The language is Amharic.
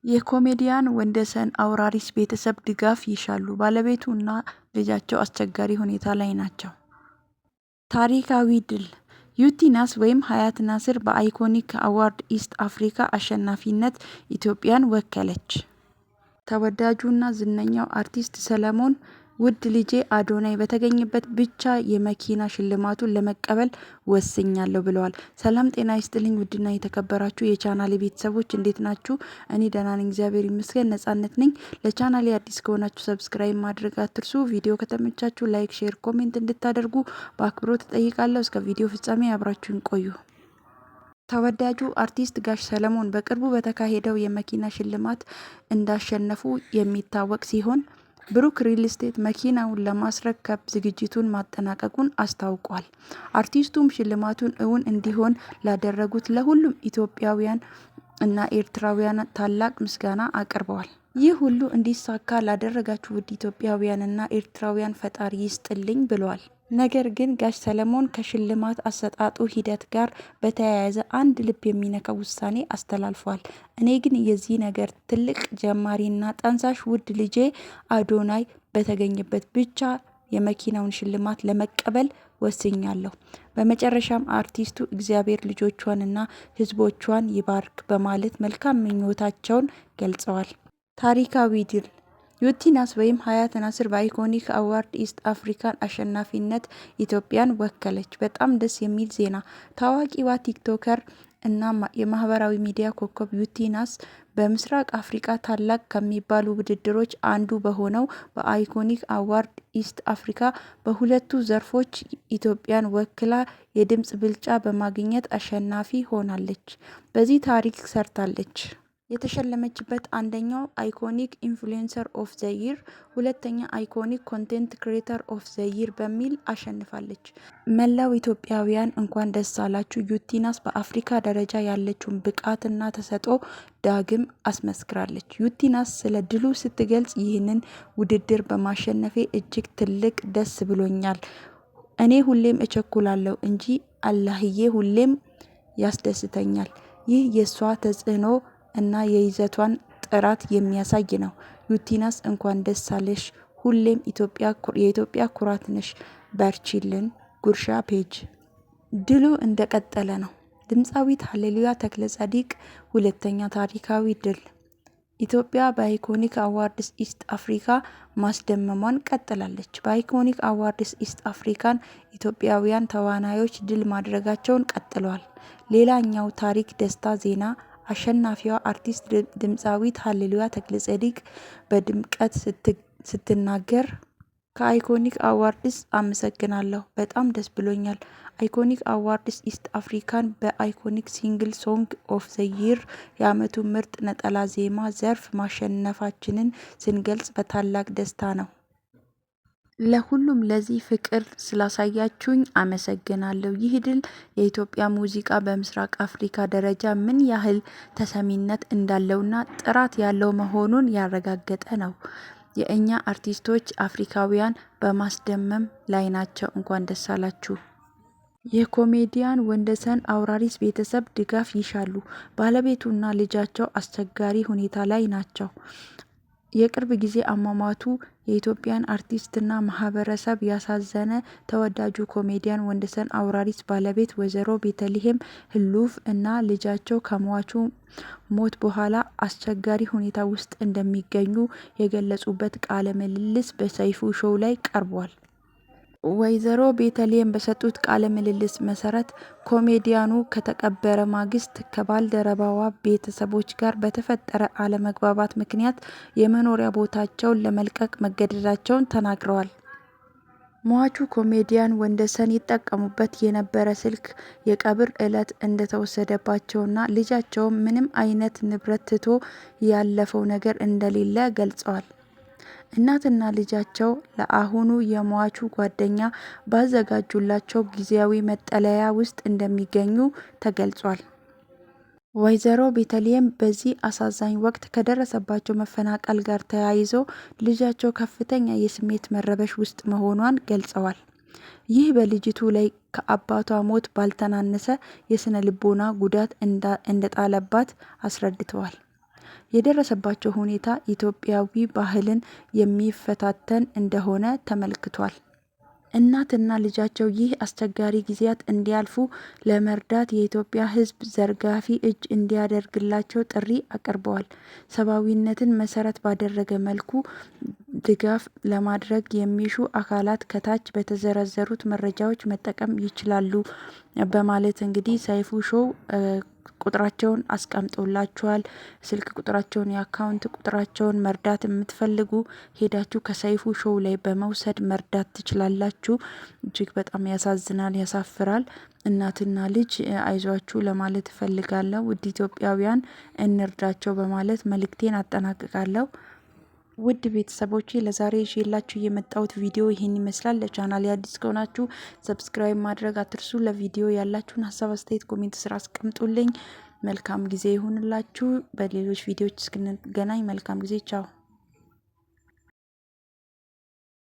የኮሜዲያን ወንደሰን አውራሪስ ቤተሰብ ድጋፍ ይሻሉ። ባለቤቱ እና ልጃቸው አስቸጋሪ ሁኔታ ላይ ናቸው። ታሪካዊ ድል! ዩቲናስ (ሀያት ናስር) በአይኮኒክ አዋርድ ኢስት አፍሪካ አሸናፊነት ኢትዮጵያን ወከለች። ተወዳጁና ዝነኛው አርቲስት ሰለሞን ውድ ልጄ አዶናይ በተገኘበት ብቻ የመኪና ሽልማቱን ለመቀበል ወስኛለሁ ብለዋል። ሰላም ጤና ይስጥልኝ ውድና የተከበራችሁ የቻናሌ ቤተሰቦች እንዴት ናችሁ? እኔ ደህና ነኝ፣ እግዚአብሔር ይመስገን። ነጻነት ነኝ። ለቻናሌ አዲስ ከሆናችሁ ሰብስክራይብ ማድረግ አትርሱ። ቪዲዮ ከተመቻችሁ ላይክ፣ ሼር፣ ኮሜንት እንድታደርጉ በአክብሮት እጠይቃለሁ። እስከ ቪዲዮ ፍጻሜ አብራችሁን ቆዩ። ተወዳጁ አርቲስት ጋሽ ሰለሞን በቅርቡ በተካሄደው የመኪና ሽልማት እንዳሸነፉ የሚታወቅ ሲሆን ብሩክ ሪል ስቴት መኪናውን ለማስረከብ ዝግጅቱን ማጠናቀቁን አስታውቋል። አርቲስቱም ሽልማቱን እውን እንዲሆን ላደረጉት ለሁሉም ኢትዮጵያውያን እና ኤርትራውያን ታላቅ ምስጋና አቅርበዋል። ይህ ሁሉ እንዲሳካ ላደረጋችሁ ውድ ኢትዮጵያውያን እና ኤርትራውያን ፈጣሪ ይስጥልኝ ብለዋል። ነገር ግን ጋሽ ሰለሞን ከሽልማት አሰጣጡ ሂደት ጋር በተያያዘ አንድ ልብ የሚነካ ውሳኔ አስተላልፏል። እኔ ግን የዚህ ነገር ትልቅ ጀማሪና ጠንሳሽ ውድ ልጄ አዶናይ በተገኘበት ብቻ የመኪናውን ሽልማት ለመቀበል ወስኛለሁ። በመጨረሻም አርቲስቱ እግዚአብሔር ልጆቿንና ሕዝቦቿን ይባርክ በማለት መልካም ምኞታቸውን ገልጸዋል። ታሪካዊ ድል! ዩቲናስ (ሀያት ናስር) በአይኮኒክ አዋርድ ኢስት አፍሪካን አሸናፊነት ኢትዮጵያን ወከለች። በጣም ደስ የሚል ዜና! ታዋቂዋ ቲክቶከር እና የማህበራዊ ሚዲያ ኮከብ ዩቲናስ በምስራቅ አፍሪካ ታላቅ ከሚባሉ ውድድሮች አንዱ በሆነው በአይኮኒክ አዋርድ ኢስት አፍሪካ በሁለቱ ዘርፎች ኢትዮጵያን ወክላ የድምፅ ብልጫ በማግኘት አሸናፊ ሆናለች። በዚህ ታሪክ ሰርታለች። የተሸለመችበት አንደኛው አይኮኒክ ኢንፍሉዌንሰር ኦፍ ዘ ይር፣ ሁለተኛ አይኮኒክ ኮንቴንት ክሬተር ኦፍ ዘ ይር በሚል አሸንፋለች። መላው ኢትዮጵያውያን እንኳን ደስ አላችሁ! ዩቲናስ በአፍሪካ ደረጃ ያለችውን ብቃትና ተሰጥኦ ዳግም አስመስክራለች። ዩቲናስ ስለ ድሉ ስትገልጽ ይህንን ውድድር በማሸነፌ እጅግ ትልቅ ደስ ብሎኛል። እኔ ሁሌም እቸኩላለሁ እንጂ አላህዬ ሁሌም ያስደስተኛል። ይህ የሷ ተጽዕኖ እና የይዘቷን ጥራት የሚያሳይ ነው። ዩቲናስ እንኳን ደስ አለሽ! ሁሌም የኢትዮጵያ ኩራት ነሽ። በርቺልን። ጉርሻ ፔጅ። ድሉ እንደቀጠለ ነው። ድምፃዊት ሃሌሉያ ተክለጻዲቅ ሁለተኛ ታሪካዊ ድል! ኢትዮጵያ በአይኮኒክ አዋርድስ ኢስት አፍሪካ ማስደመሟን ቀጥላለች። በአይኮኒክ አዋርድስ ኢስት አፍሪካን ኢትዮጵያውያን ተዋናዮች ድል ማድረጋቸውን ቀጥለዋል። ሌላኛው ታሪክ ደስታ ዜና አሸናፊዋ አርቲስት ድምፃዊት ሃሌሉያ ተክለጻዲቅ በድምቀት ስትናገር ከአይኮኒክ አዋርድስ አመሰግናለሁ፣ በጣም ደስ ብሎኛል። አይኮኒክ አዋርድስ ኢስት አፍሪካን በአይኮኒክ ሲንግል ሶንግ ኦፍ ዘ ይር የዓመቱ ምርጥ ነጠላ ዜማ ዘርፍ ማሸነፋችንን ስንገልጽ በታላቅ ደስታ ነው። ለሁሉም ለዚህ ፍቅር ስላሳያችሁኝ አመሰግናለሁ። ይህ ድል የኢትዮጵያ ሙዚቃ በምስራቅ አፍሪካ ደረጃ ምን ያህል ተሰሚነት እንዳለውና ጥራት ያለው መሆኑን ያረጋገጠ ነው። የእኛ አርቲስቶች አፍሪካውያን በማስደመም ላይ ናቸው። እንኳን ደስ አላችሁ! የኮሜዲያን ወንደሰን አውራሪስ ቤተሰብ ድጋፍ ይሻሉ። ባለቤቱና ልጃቸው አስቸጋሪ ሁኔታ ላይ ናቸው። የቅርብ ጊዜ አሟሟቱ የኢትዮጵያን አርቲስትና ማህበረሰብ ያሳዘነ ተወዳጁ ኮሜዲያን ወንደሰን አውራሪስ ባለቤት ወይዘሮ ቤተልሔም ህሉፍ እና ልጃቸው ከሟቹ ሞት በኋላ አስቸጋሪ ሁኔታ ውስጥ እንደሚገኙ የገለጹበት ቃለ ምልልስ በሰይፉ ሾው ላይ ቀርቧል። ወይዘሮ ቤተልሔም በሰጡት ቃለ ምልልስ መሰረት ኮሜዲያኑ ከተቀበረ ማግስት ከባልደረባዋ ቤተሰቦች ጋር በተፈጠረ አለመግባባት ምክንያት የመኖሪያ ቦታቸውን ለመልቀቅ መገደዳቸውን ተናግረዋል። ሟቹ ኮሜዲያን ወንደሰን ይጠቀሙበት የነበረ ስልክ የቀብር ዕለት እንደተወሰደባቸውና ልጃቸውም ምንም አይነት ንብረት ትቶ ያለፈው ነገር እንደሌለ ገልጸዋል። እናትና ልጃቸው ለአሁኑ የሟቹ ጓደኛ ባዘጋጁላቸው ጊዜያዊ መጠለያ ውስጥ እንደሚገኙ ተገልጿል። ወይዘሮ ቤተልሔም በዚህ አሳዛኝ ወቅት ከደረሰባቸው መፈናቀል ጋር ተያይዞ ልጃቸው ከፍተኛ የስሜት መረበሽ ውስጥ መሆኗን ገልጸዋል። ይህ በልጅቱ ላይ ከአባቷ ሞት ባልተናነሰ የስነ ልቦና ጉዳት እንደጣለባት አስረድተዋል። የደረሰባቸው ሁኔታ ኢትዮጵያዊ ባህልን የሚፈታተን እንደሆነ ተመልክቷል። እናትና ልጃቸው ይህ አስቸጋሪ ጊዜያት እንዲያልፉ ለመርዳት የኢትዮጵያ ሕዝብ ዘርጋፊ እጅ እንዲያደርግላቸው ጥሪ አቅርበዋል። ሰብአዊነትን መሰረት ባደረገ መልኩ ድጋፍ ለማድረግ የሚሹ አካላት ከታች በተዘረዘሩት መረጃዎች መጠቀም ይችላሉ በማለት እንግዲህ ሰይፉ ሾው ቁጥራቸውን አስቀምጦላችኋል። ስልክ ቁጥራቸውን፣ የአካውንት ቁጥራቸውን መርዳት የምትፈልጉ ሄዳችሁ ከሰይፉ ሾው ላይ በመውሰድ መርዳት ትችላላችሁ። እጅግ በጣም ያሳዝናል፣ ያሳፍራል። እናትና ልጅ አይዟችሁ ለማለት እፈልጋለሁ። ውድ ኢትዮጵያውያን እንርዳቸው በማለት መልእክቴን አጠናቅቃለሁ። ውድ ቤተሰቦቼ ለዛሬ ይዤላችሁ የመጣሁት ቪዲዮ ይህን ይመስላል። ለቻናል አዲስ ከሆናችሁ ሰብስክራይብ ማድረግ አትርሱ። ለቪዲዮ ያላችሁን ሀሳብ አስተያየት ኮሜንት ስራ አስቀምጡልኝ። መልካም ጊዜ ይሁንላችሁ። በሌሎች ቪዲዮዎች እስክንገናኝ መልካም ጊዜ። ቻው